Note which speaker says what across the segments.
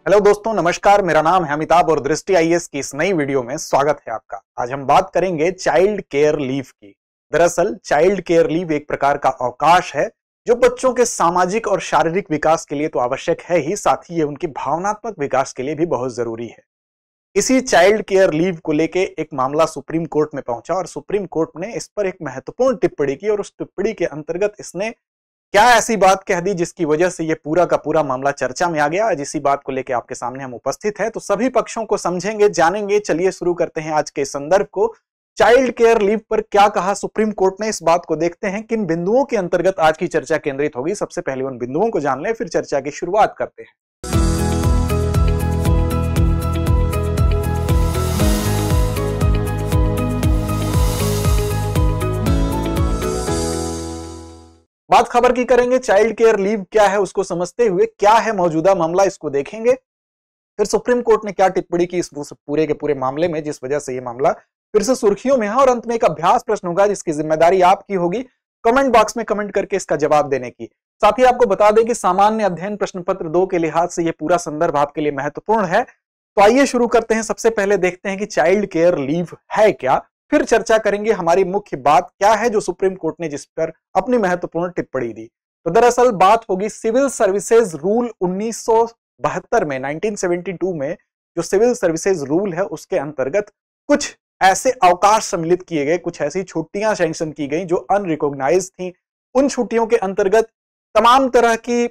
Speaker 1: Hello दोस्तों, नमस्कार। मेरा नाम है अमिताभ और दृष्टि आईएएस की इस नई वीडियो में स्वागत है आपका। आज हम बात करेंगे चाइल्ड केयर लीव की। दरअसल चाइल्ड केयर लीव एक प्रकार का अवकाश है जो बच्चों के सामाजिक और शारीरिक विकास के लिए तो आवश्यक है ही, साथ ही ये उनके भावनात्मक विकास के लिए भी बहुत जरूरी है। इसी चाइल्ड केयर लीव को लेके एक मामला सुप्रीम कोर्ट में पहुंचा और सुप्रीम कोर्ट ने इस पर एक महत्वपूर्ण टिप्पणी की और उस टिप्पणी के अंतर्गत इसने क्या ऐसी बात कह दी जिसकी वजह से ये पूरा का पूरा मामला चर्चा में आ गया। आज इसी बात को लेकर आपके सामने हम उपस्थित हैं, तो सभी पक्षों को समझेंगे, जानेंगे। चलिए शुरू करते हैं आज के संदर्भ को। चाइल्ड केयर लीव पर क्या कहा सुप्रीम कोर्ट ने, इस बात को देखते हैं। किन बिंदुओं के अंतर्गत आज की चर्चा केंद्रित होगी, सबसे पहले उन बिंदुओं को जान लें, फिर चर्चा की शुरुआत करते हैं। बात खबर की करेंगे। चाइल्ड केयर लीव क्या है उसको समझते हुए क्या है मौजूदा मामला, इसको देखेंगे। फिर सुप्रीम कोर्ट ने क्या टिप्पणी की इस पूरे के पूरे मामले में जिस वजह से ये मामला फिर से सुर्खियों में है, और अंत में एक अभ्यास प्रश्न होगा जिसकी जिम्मेदारी आपकी होगी कमेंट बॉक्स में कमेंट करके इसका जवाब देने की। साथ ही आपको बता दें कि सामान्य अध्ययन प्रश्न पत्र 2 के लिहाज से ये पूरा संदर्भ आपके लिए महत्वपूर्ण है। तो आइए शुरू करते हैं। सबसे पहले देखते हैं कि चाइल्ड केयर लीव है क्या, फिर चर्चा करेंगे हमारी मुख्य बात क्या है जो सुप्रीम कोर्ट ने जिस पर अपनी महत्वपूर्ण टिप्पणी दी। तो दरअसल बात होगी सिविल सर्विसेज रूल 1972 में, 1972 में जो सिविल सर्विसेज रूल है उसके अंतर्गत कुछ ऐसे अवकाश सम्मिलित किए गए, कुछ ऐसी छुट्टियां सैंक्शन की गई जो अनरिकॉग्नाइज्ड थी। उन छुट्टियों के अंतर्गत तमाम तरह की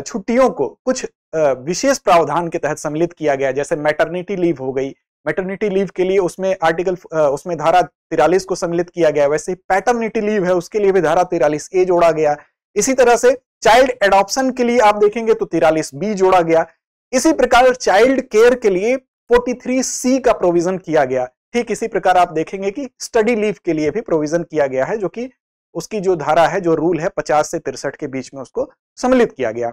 Speaker 1: छुट्टियों को कुछ विशेष प्रावधान के तहत सम्मिलित किया गया, जैसे मैटरनिटी लीव हो गई। मैटरनिटी लीव के लिए उसमें धारा 43 को सम्मिलित किया गया। वैसे ही पैटर्निटी लीव है उसके लिए भी धारा 43A जोड़ा गया। इसी तरह से चाइल्ड एडॉप्शन के लिए आप देखेंगे तो 43B जोड़ा गया। इसी प्रकार चाइल्ड केयर के लिए 43C का प्रोविजन किया गया। ठीक इसी प्रकार आप देखेंगे कि स्टडी लीव के लिए भी प्रोविजन किया गया है, जो कि उसकी जो धारा है, जो रूल है 50 से 63 के बीच में उसको सम्मिलित किया गया।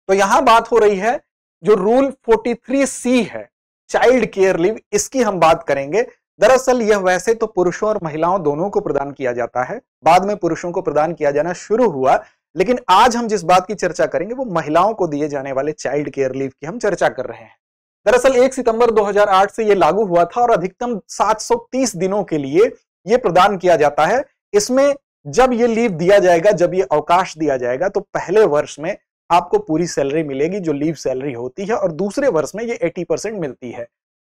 Speaker 1: तो यहां बात हो रही है जो रूल 43C है चाइल्ड केयर लीव, इसकी हम बात करेंगे। दरअसल यह वैसे तो पुरुषों और महिलाओं दोनों को प्रदान किया जाता है, बाद में पुरुषों को प्रदान किया जाना शुरू हुआ, लेकिन आज हम जिस बात की चर्चा करेंगे वो महिलाओं को दिए जाने वाले चाइल्ड केयर लीव की हम चर्चा कर रहे हैं। दरअसल 1 सितंबर 2008 से यह लागू हुआ था और अधिकतम 730 दिनों के लिए यह प्रदान किया जाता है। इसमें जब यह लीव दिया जाएगा, जब यह अवकाश दिया जाएगा, तो पहले वर्ष में आपको पूरी सैलरी मिलेगी जो लीव सैलरी होती है, और दूसरे वर्ष में ये 80% मिलती है।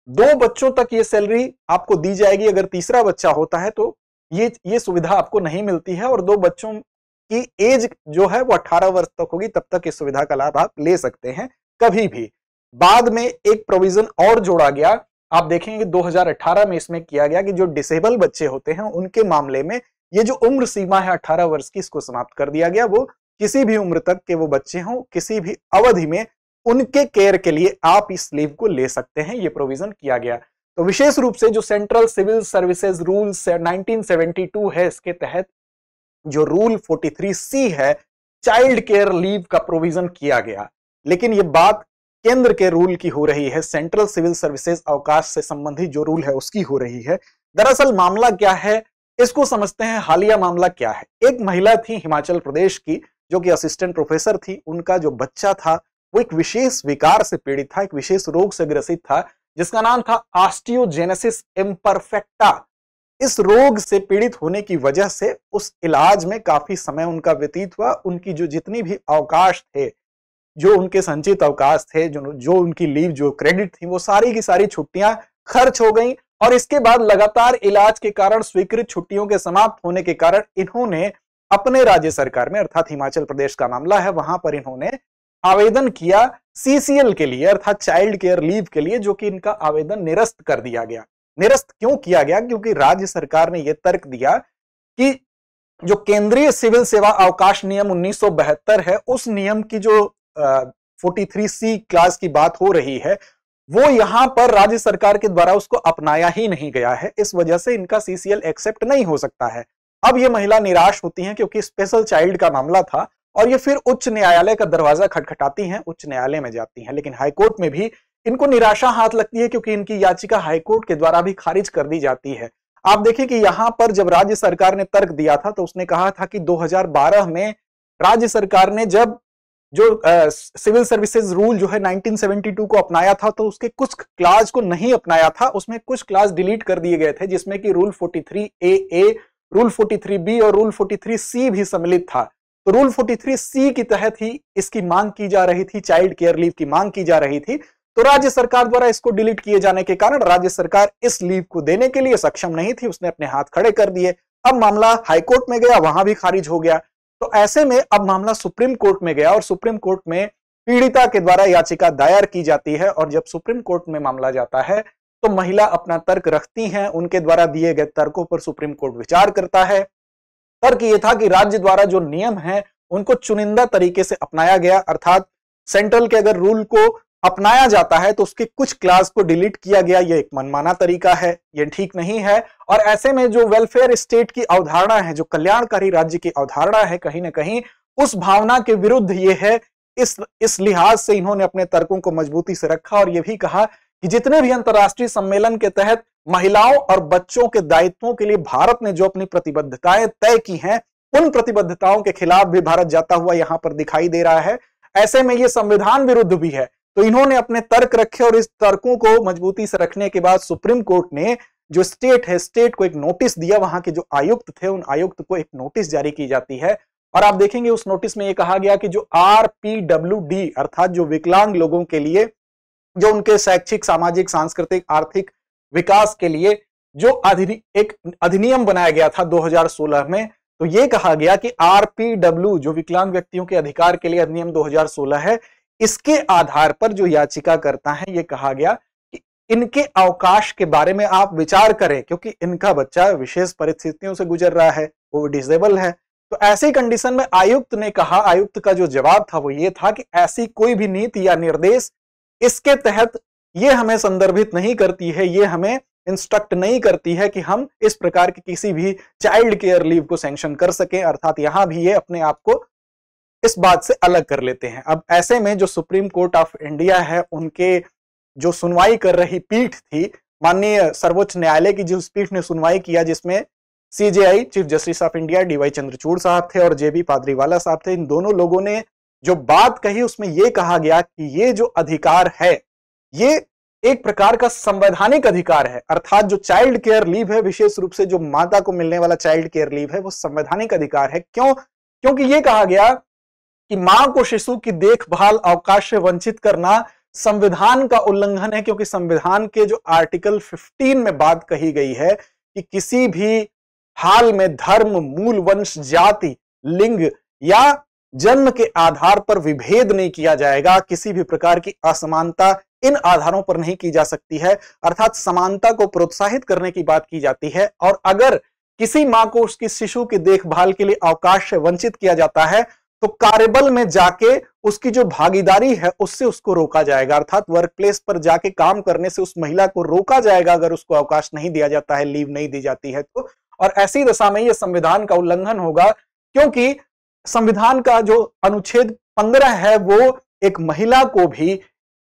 Speaker 1: 2 बच्चों तक ये सैलरी आपको दी जाएगी। अगर तीसरा बच्चा होता है तो ये सुविधा आपको नहीं मिलती है, और 2 बच्चों की एज जो है वो 18 वर्ष तक होगी, तब तक इस सुविधा का लाभ आप ले सकते हैं कभी भी। बाद में एक प्रोविजन और जोड़ा गया, आप देखेंगे 2018 में इसमें किया गया कि जो डिसेबल बच्चे होते हैं उनके मामले में ये जो उम्र सीमा है 18 वर्ष की, इसको समाप्त कर दिया गया। वो किसी भी उम्र तक के वो बच्चे हों, किसी भी अवधि में उनके केयर के लिए आप इस लीव को ले सकते हैं, ये प्रोविजन किया गया। तो विशेष रूप से जो सेंट्रल सिविल सर्विसेज रूल 1972 है, इसके तहत जो रूल 43C है चाइल्ड केयर लीव का प्रोविजन किया गया। लेकिन ये बात केंद्र के रूल की हो रही है, सेंट्रल सिविल सर्विसेज अवकाश से संबंधित जो रूल है उसकी हो रही है। दरअसल मामला क्या है इसको समझते हैं। हालिया मामला क्या है, एक महिला थी हिमाचल प्रदेश की जो कि असिस्टेंट प्रोफेसर थी। उनका जो बच्चा था वो एक विशेष विकार से पीड़ित था, एक विशेष रोग से ग्रसित था जिसका नाम था ऑस्टियोजेनेसिस इम्परफेक्टा। इस रोग से पीड़ित होने की वजह से उस इलाज में काफी समय उनका व्यतीत हुआ। उनकी जो जितनी भी अवकाश थे, जो उनके संचित अवकाश थे, जो उनकी लीव, जो क्रेडिट थी, वो सारी की सारी छुट्टियां खर्च हो गई। और इसके बाद लगातार इलाज के कारण, स्वीकृत छुट्टियों के समाप्त होने के कारण इन्होंने अपने राज्य सरकार में, अर्थात हिमाचल प्रदेश का मामला है, वहां पर इन्होंने आवेदन किया CCL के लिए, अर्थात चाइल्ड केयर लीव के लिए, जो कि इनका आवेदन निरस्त कर दिया गया। निरस्त क्यों किया गया? क्योंकि राज्य सरकार ने यह तर्क दिया कि जो केंद्रीय सिविल सेवा अवकाश नियम 1972 है, उस नियम की जो 43C क्लास की बात हो रही है, वो यहां पर राज्य सरकार के द्वारा उसको अपनाया ही नहीं गया है। इस वजह से इनका CCL एक्सेप्ट नहीं हो सकता है। अब ये महिला निराश होती हैं क्योंकि स्पेशल चाइल्ड का मामला था, और ये फिर उच्च न्यायालय का दरवाजा खटखटाती हैं, उच्च न्यायालय में जाती हैं। लेकिन हाईकोर्ट में भी इनको निराशा हाथ लगती है क्योंकि इनकी याचिका हाईकोर्ट के द्वारा भी खारिज कर दी जाती है। आप देखिए कि यहां पर जब राज्य सरकार ने तर्क दिया था तो उसने कहा था कि 2012 में राज्य सरकार ने जब जो सिविल सर्विसेज रूल जो है 1972 को अपनाया था, तो उसके कुछ क्लास को नहीं अपनाया था, उसमें कुछ क्लास डिलीट कर दिए गए थे, जिसमें कि रूल 43A, रूल 43B और रूल 43C भी सम्मिलित था। तो रूल 43C के तहत ही इसकी मांग की जा रही थी, चाइल्ड केयर लीव की मांग की जा रही थी। तो राज्य सरकार द्वारा इसको डिलीट किए जाने के कारण राज्य सरकार इस लीव को देने के लिए सक्षम नहीं थी, उसने अपने हाथ खड़े कर दिए। अब मामला हाईकोर्ट में गया, वहां भी खारिज हो गया। तो ऐसे में अब मामला सुप्रीम कोर्ट में गया और सुप्रीम कोर्ट में पीड़िता के द्वारा याचिका दायर की जाती है। और जब सुप्रीम कोर्ट में मामला जाता है तो महिला अपना तर्क रखती हैं, उनके द्वारा दिए गए तर्कों पर सुप्रीम कोर्ट विचार करता है। तर्क ये था कि राज्य द्वारा जो नियम है उनको चुनिंदा तरीके से अपनाया गया, अर्थात सेंट्रल के अगर रूल को अपनाया जाता है तो उसके कुछ क्लास को डिलीट किया गया, यह एक मनमाना तरीका है, यह ठीक नहीं है। और ऐसे में जो वेलफेयर स्टेट की अवधारणा है, जो कल्याणकारी राज्य की अवधारणा है, कहीं ना कहीं उस भावना के विरुद्ध ये है। इस लिहाज से इन्होंने अपने तर्कों को मजबूती से रखा और यह भी कहा कि जितने भी अंतर्राष्ट्रीय सम्मेलन के तहत महिलाओं और बच्चों के दायित्वों के लिए भारत ने जो अपनी प्रतिबद्धताएं तय की हैं, उन प्रतिबद्धताओं के खिलाफ भी भारत जाता हुआ यहां पर दिखाई दे रहा है। ऐसे में यह संविधान विरुद्ध भी है। तो इन्होंने अपने तर्क रखे और इस तर्कों को मजबूती से रखने के बाद सुप्रीम कोर्ट ने जो स्टेट है, स्टेट को एक नोटिस दिया, वहां के जो आयुक्त थे उन आयुक्त को एक नोटिस जारी की जाती है। और आप देखेंगे उस नोटिस में यह कहा गया कि जो RPWD अर्थात जो विकलांग लोगों के लिए, जो उनके शैक्षिक, सामाजिक, सांस्कृतिक, आर्थिक विकास के लिए जो एक अधिनियम बनाया गया था 2016 में, तो यह कहा गया कि RPW जो विकलांग व्यक्तियों के अधिकार के लिए अधिनियम 2016 है, इसके आधार पर जो याचिका करता है, यह कहा गया कि इनके अवकाश के बारे में आप विचार करें, क्योंकि इनका बच्चा विशेष परिस्थितियों से गुजर रहा है, वो डिसेबल है। तो ऐसी कंडीशन में आयुक्त ने कहा, आयुक्त का जो जवाब था वो ये था कि ऐसी कोई भी नीति या निर्देश इसके तहत ये हमें संदर्भित नहीं करती है, ये हमें इंस्ट्रक्ट नहीं करती है कि हम इस प्रकार की किसी भी चाइल्ड केयर लीव को सैंक्शन कर सकें। अर्थात यहां भी ये अपने आप को इस बात से अलग कर लेते हैं। अब ऐसे में जो सुप्रीम कोर्ट ऑफ इंडिया है, उनके जो सुनवाई कर रही पीठ थी, माननीय सर्वोच्च न्यायालय की जिस पीठ ने सुनवाई किया, जिसमें CJI chief justice of India DY Chandrachud साहब थे और JB पादरीवाला साहब थे, इन दोनों लोगों ने जो बात कही उसमें यह कहा गया कि ये जो अधिकार है ये एक प्रकार का संवैधानिक अधिकार है। अर्थात जो चाइल्ड केयर लीव है, विशेष रूप से जो माता को मिलने वाला चाइल्ड केयर लीव है, वो संवैधानिक अधिकार है। क्यों? क्योंकि यह कहा गया कि मां को शिशु की देखभाल अवकाश से वंचित करना संविधान का उल्लंघन है, क्योंकि संविधान के जो आर्टिकल 15 में बात कही गई है कि किसी भी हाल में धर्म, मूल, वंश, जाति, लिंग या जन्म के आधार पर विभेद नहीं किया जाएगा, किसी भी प्रकार की असमानता इन आधारों पर नहीं की जा सकती है। अर्थात समानता को प्रोत्साहित करने की बात की जाती है। और अगर किसी मां को उसकी शिशु की देखभाल के लिए अवकाश से वंचित किया जाता है तो कार्यबल में जाके उसकी जो भागीदारी है उससे उसको रोका जाएगा। अर्थात वर्क प्लेस पर जाके काम करने से उस महिला को रोका जाएगा अगर उसको अवकाश नहीं दिया जाता है, लीव नहीं दी जाती है तो। और ऐसी दशा में यह संविधान का उल्लंघन होगा, क्योंकि संविधान का जो अनुच्छेद 15 है वो एक महिला को भी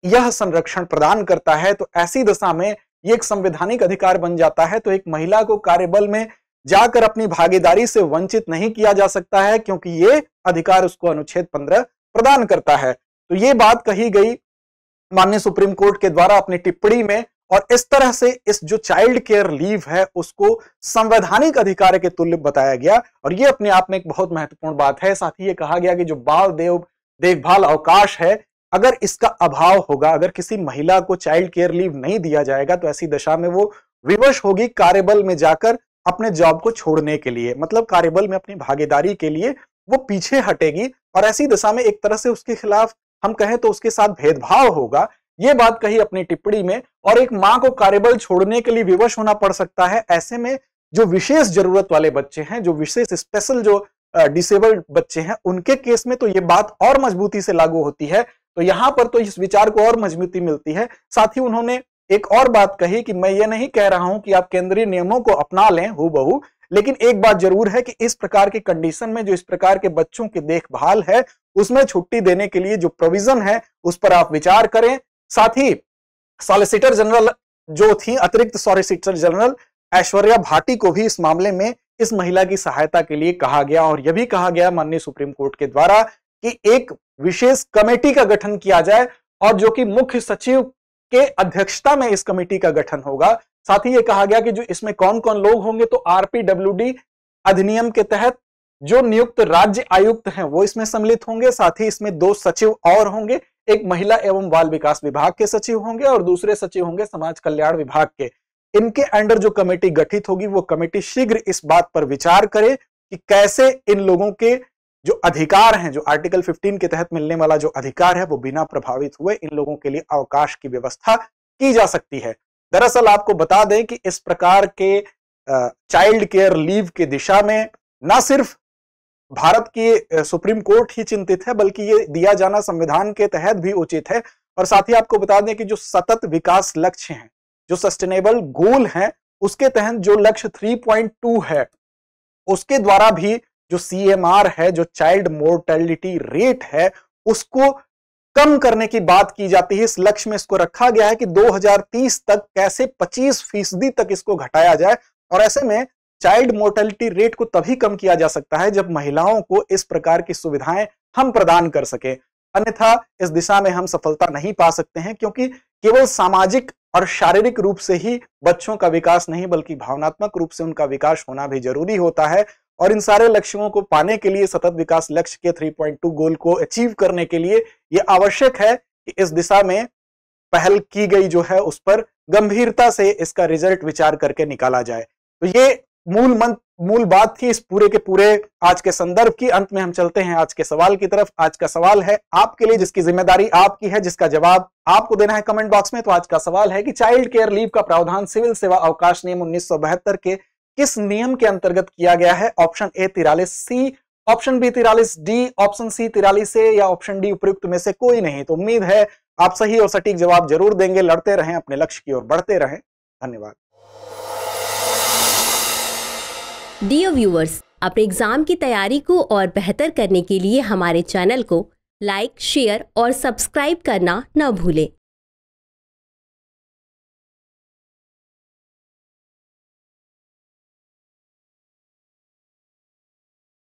Speaker 1: यह संरक्षण प्रदान करता है। तो ऐसी दशा में यह एक संवैधानिक अधिकार बन जाता है। तो एक महिला को कार्यबल में जाकर अपनी भागीदारी से वंचित नहीं किया जा सकता है, क्योंकि यह अधिकार उसको अनुच्छेद 15 प्रदान करता है। तो यह बात कही गई माननीय सुप्रीम कोर्ट के द्वारा अपनी टिप्पणी में, और इस तरह से इस जो चाइल्ड केयर लीव है उसको संवैधानिक अधिकार के तुल्य बताया गया। और यह अपने आप में एक बहुत महत्वपूर्ण बात है। साथ ही ये कहा गया कि जो बाल देखभाल अवकाश है, अगर इसका अभाव होगा, अगर किसी महिला को चाइल्ड केयर लीव नहीं दिया जाएगा तो ऐसी दशा में वो विवश होगी कार्यबल में जाकर अपने जॉब को छोड़ने के लिए, मतलब कार्यबल में अपनी भागीदारी के लिए वो पीछे हटेगी। और ऐसी दशा में एक तरह से उसके खिलाफ हम कहें तो उसके साथ भेदभाव होगा। ये बात कही अपनी टिप्पणी में। और एक मां को कार्यबल छोड़ने के लिए विवश होना पड़ सकता है। ऐसे में जो विशेष जरूरत वाले बच्चे हैं, जो विशेष स्पेशल जो डिसेबल्ड बच्चे हैं, उनके केस में तो ये बात और मजबूती से लागू होती है। तो यहां पर तो इस विचार को और मजबूती मिलती है। साथ ही उन्होंने एक और बात कही कि मैं ये नहीं कह रहा हूं कि आप केंद्रीय नियमों को अपना लें हूबहू, लेकिन एक बात जरूर है कि इस प्रकार की कंडीशन में जो इस प्रकार के बच्चों की देखभाल है उसमें छुट्टी देने के लिए जो प्रोविजन है उस पर आप विचार करें। साथ ही सॉलिसिटर जनरल जो थी, अतिरिक्त सॉलिसिटर जनरल ऐश्वर्या भाटी को भी इस मामले में इस महिला की सहायता के लिए कहा गया। और यह भी कहा गया माननीय सुप्रीम कोर्ट के द्वारा कि एक विशेष कमेटी का गठन किया जाए और जो कि मुख्य सचिव के अध्यक्षता में इस कमेटी का गठन होगा। साथ ही ये कहा गया कि जो इसमें कौन कौन लोग होंगे, तो आरपीडब्ल्यूडी अधिनियम के तहत जो नियुक्त राज्य आयुक्त हैं वो इसमें सम्मिलित होंगे। साथ ही इसमें 2 सचिव और होंगे, एक महिला एवं बाल विकास विभाग के सचिव होंगे और दूसरे सचिव होंगे समाज कल्याण विभाग के। इनके अंडर जो कमेटी गठित होगी वो कमेटी शीघ्र इस बात पर विचार करे कि कैसे इन लोगों के जो अधिकार हैं, जो आर्टिकल 15 के तहत मिलने वाला जो अधिकार है वो बिना प्रभावित हुए इन लोगों के लिए अवकाश की व्यवस्था की जा सकती है। दरअसल आपको बता दें कि इस प्रकार के चाइल्ड केयर लीव की दिशा में न सिर्फ भारत की सुप्रीम कोर्ट ही चिंतित है, बल्कि ये दिया जाना संविधान के तहत भी उचित है। और साथ ही आपको बता दें कि जो सतत विकास लक्ष्य हैं, जो सस्टेनेबल गोल हैं, उसके तहत जो लक्ष्य 3.2 है, उसके द्वारा भी जो CMR है, जो चाइल्ड मोर्टेलिटी रेट है, उसको कम करने की बात की जाती है। इस लक्ष्य में इसको रखा गया है कि 2030 तक कैसे 25% तक इसको घटाया जाए। और ऐसे में चाइल्ड मोर्टेलिटी रेट को तभी कम किया जा सकता है जब महिलाओं को इस प्रकार की सुविधाएं हम प्रदान कर सके, अन्यथा इस दिशा में हम सफलता नहीं पा सकते हैं, क्योंकि केवल सामाजिक और शारीरिक रूप से ही बच्चों का विकास नहीं बल्कि भावनात्मक रूप से उनका विकास होना भी जरूरी होता है। और इन सारे लक्ष्यों को पाने के लिए, सतत विकास लक्ष्य के 3.2 गोल को अचीव करने के लिए यह आवश्यक है कि इस दिशा में पहल की गई जो है उस पर गंभीरता से इसका रिजल्ट विचार करके निकाला जाए। तो ये मूल बात थी इस पूरे के पूरे आज के संदर्भ की। अंत में हम चलते हैं आज के सवाल की तरफ। आज का सवाल है आपके लिए, जिसकी जिम्मेदारी आपकी है, जिसका जवाब आपको देना है कमेंट बॉक्स में। तो आज का सवाल है कि चाइल्ड केयर लीव का प्रावधान सिविल सेवा अवकाश नियम 1972 के किस नियम के अंतर्गत किया गया है? Option A 43C, option B 43D, option C 43A या ऑप्शन डी उपयुक्त में से कोई नहीं। तो उम्मीद है आप सही और सटीक जवाब जरूर देंगे। लड़ते रहें, अपने लक्ष्य की ओर बढ़ते रहें। धन्यवाद।
Speaker 2: डियर व्यूअर्स, अपने एग्जाम की तैयारी को और बेहतर करने के लिए हमारे चैनल को लाइक, शेयर और सब्सक्राइब करना न भूलें।